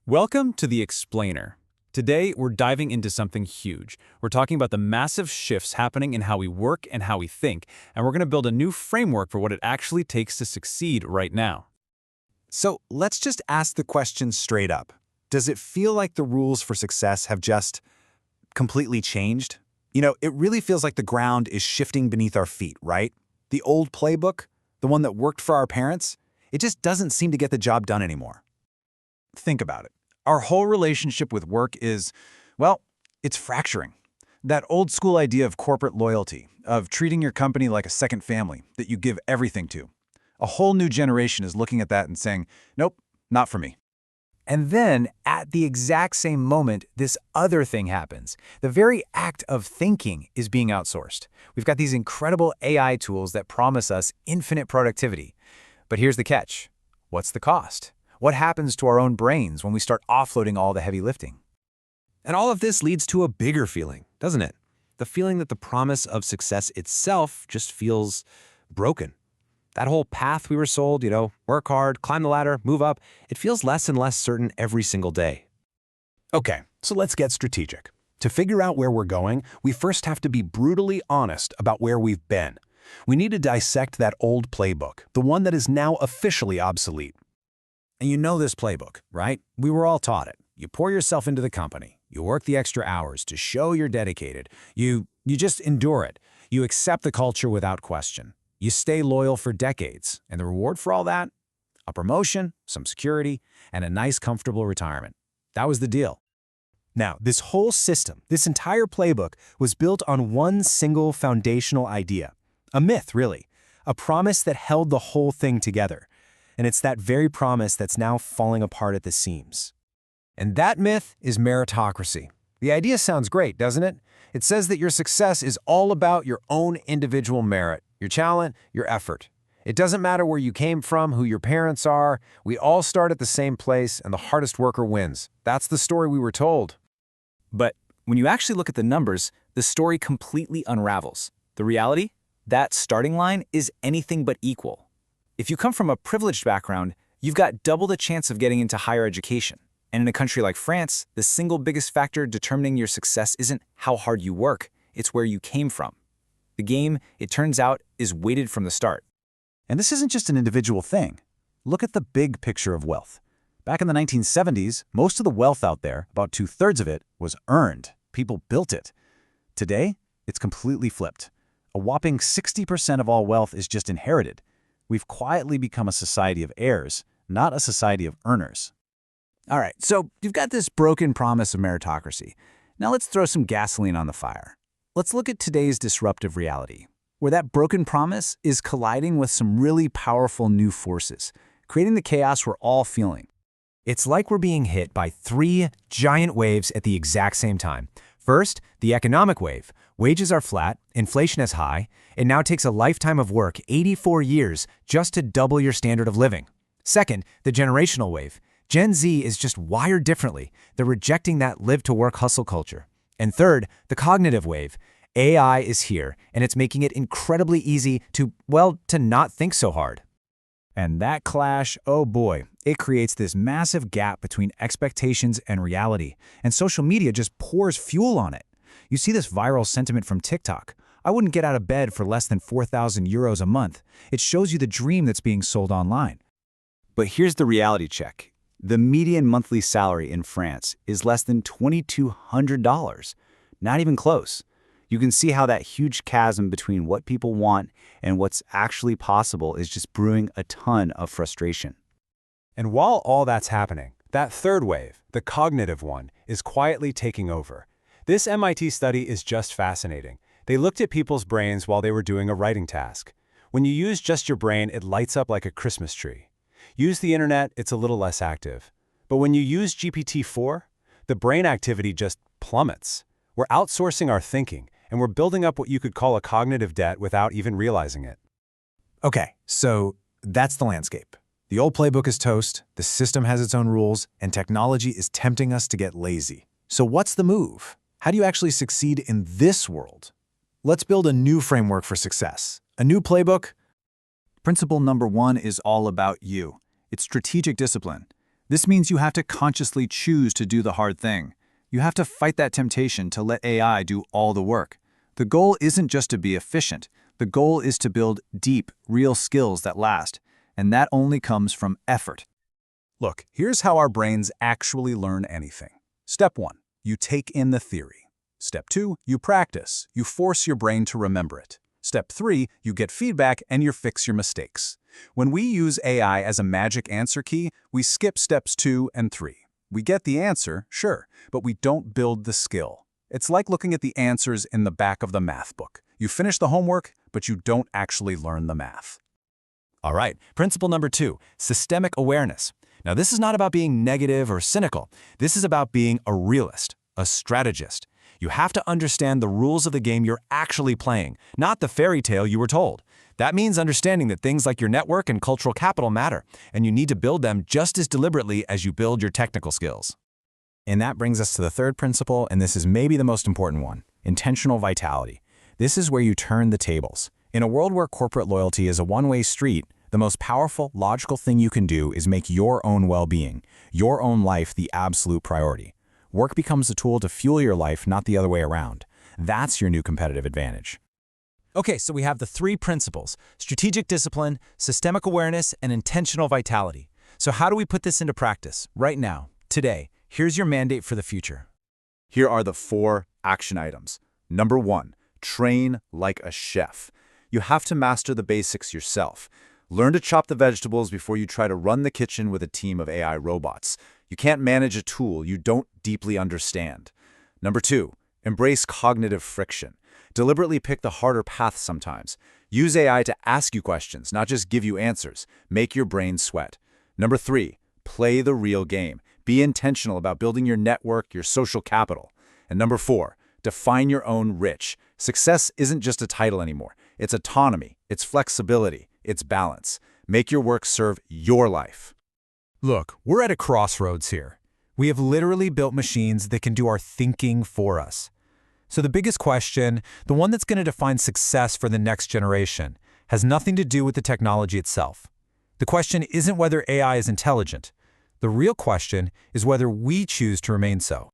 Welcome to The Explainer. Today, we're diving into something huge. We're talking about the massive shifts happening in how we work and how we think, and we're going to build a new framework for what it actually takes to succeed right now. So let's just ask the question straight up. Does it feel like the rules for success have just completely changed? It really feels like the ground is shifting beneath our feet, right? The old playbook, the one that worked for our parents, it just doesn't seem to get the job done anymore. Think about it. Our whole relationship with work is, well, it's fracturing. That old school idea of corporate loyalty, of treating your company like a second family that you give everything to. A whole new generation is looking at that and saying, nope, not for me. And then, at the exact same moment, this other thing happens. The very act of thinking is being outsourced. We've got these incredible AI tools that promise us infinite productivity. But here's the catch. What's the cost? What happens to our own brains when we start offloading all the heavy lifting? And all of this leads to a bigger feeling, doesn't it? The feeling that the promise of success itself just feels broken. That whole path we were sold, work hard, climb the ladder, move up, it feels less and less certain every single day. Okay, so let's get strategic. To figure out where we're going, we first have to be brutally honest about where we've been. We need to dissect that old playbook, the one that is now officially obsolete. And you know this playbook, right? We were all taught it. You pour yourself into the company. You work the extra hours to show you're dedicated. You just endure it. You accept the culture without question. You stay loyal for decades. And the reward for all that? A promotion, some security, and a nice, comfortable retirement. That was the deal. Now, this whole system, this entire playbook, was built on one single foundational idea. A myth, really. A promise that held the whole thing together. And it's that very promise that's now falling apart at the seams. And that myth is meritocracy. The idea sounds great, doesn't it? It says that your success is all about your own individual merit, your talent, your effort. It doesn't matter where you came from, who your parents are. We all start at the same place, and the hardest worker wins. That's the story we were told. But when you actually look at the numbers, the story completely unravels. The reality? That starting line is anything but equal. If you come from a privileged background, you've got double the chance of getting into higher education. And in a country like France, the single biggest factor determining your success isn't how hard you work, it's where you came from. The game, it turns out, is weighted from the start. And this isn't just an individual thing. Look at the big picture of wealth. Back in the 1970s, most of the wealth out there, about 2/3 of it, was earned. People built it. Today, it's completely flipped. A whopping 60% of all wealth is just inherited. We've quietly become a society of heirs, not a society of earners. All right, so you've got this broken promise of meritocracy. Now let's throw some gasoline on the fire. Let's look at today's disruptive reality, where that broken promise is colliding with some really powerful new forces, creating the chaos we're all feeling. It's like we're being hit by three giant waves at the exact same time. First, the economic wave. Wages are flat, inflation is high. It now takes a lifetime of work, 84 years, just to double your standard of living. Second, the generational wave. Gen Z is just wired differently. They're rejecting that live-to-work hustle culture. And third, the cognitive wave. AI is here, and it's making it incredibly easy to not think so hard. And that clash, oh boy, it creates this massive gap between expectations and reality, and social media just pours fuel on it. You see this viral sentiment from TikTok. I wouldn't get out of bed for less than 4,000 euros a month. It shows you the dream that's being sold online. But here's the reality check. The median monthly salary in France is less than $2,200. Not even close. You can see how that huge chasm between what people want and what's actually possible is just brewing a ton of frustration. And while all that's happening, that third wave, the cognitive one, is quietly taking over. This MIT study is just fascinating. They looked at people's brains while they were doing a writing task. When you use just your brain, it lights up like a Christmas tree. Use the internet, it's a little less active. But when you use GPT-4, the brain activity just plummets. We're outsourcing our thinking, and we're building up what you could call a cognitive debt without even realizing it. Okay, so that's the landscape. The old playbook is toast, the system has its own rules, and technology is tempting us to get lazy. So what's the move? How do you actually succeed in this world? Let's build a new framework for success. A new playbook. Principle number 1 is all about you. It's strategic discipline. This means you have to consciously choose to do the hard thing. You have to fight that temptation to let AI do all the work. The goal isn't just to be efficient. The goal is to build deep, real skills that last. And that only comes from effort. Look, here's how our brains actually learn anything. Step 1. You take in the theory. Step 2. You practice. You force your brain to remember it. Step 3. You get feedback and you fix your mistakes. When we use AI as a magic answer key, we skip steps 2 and 3. We get the answer, sure, but we don't build the skill. It's like looking at the answers in the back of the math book. You finish the homework, but you don't actually learn the math. All right, principle number 2, systemic awareness. Now, this is not about being negative or cynical. This is about being a realist, a strategist. You have to understand the rules of the game you're actually playing, not the fairy tale you were told. That means understanding that things like your network and cultural capital matter, and you need to build them just as deliberately as you build your technical skills. And that brings us to the third principle, and this is maybe the most important one, intentional vitality. This is where you turn the tables. In a world where corporate loyalty is a one-way street, the most powerful, logical thing you can do is make your own well-being, your own life the absolute priority. Work becomes a tool to fuel your life, not the other way around. That's your new competitive advantage. Okay, so we have the 3 principles: strategic discipline, systemic awareness, and intentional vitality. So how do we put this into practice? Right now, today, here's your mandate for the future. Here are the 4 action items. Number 1, train like a chef. You have to master the basics yourself. Learn to chop the vegetables before you try to run the kitchen with a team of AI robots. You can't manage a tool you don't deeply understand. Number 2, embrace cognitive friction. Deliberately pick the harder path sometimes. Use AI to ask you questions, not just give you answers. Make your brain sweat. Number 3, play the real game. Be intentional about building your network, your social capital. And number 4, define your own rich. Success isn't just a title anymore. It's autonomy, it's flexibility, it's balance. Make your work serve your life. Look, we're at a crossroads here. We have literally built machines that can do our thinking for us. So the biggest question, the one that's going to define success for the next generation, has nothing to do with the technology itself. The question isn't whether AI is intelligent. The real question is whether we choose to remain so.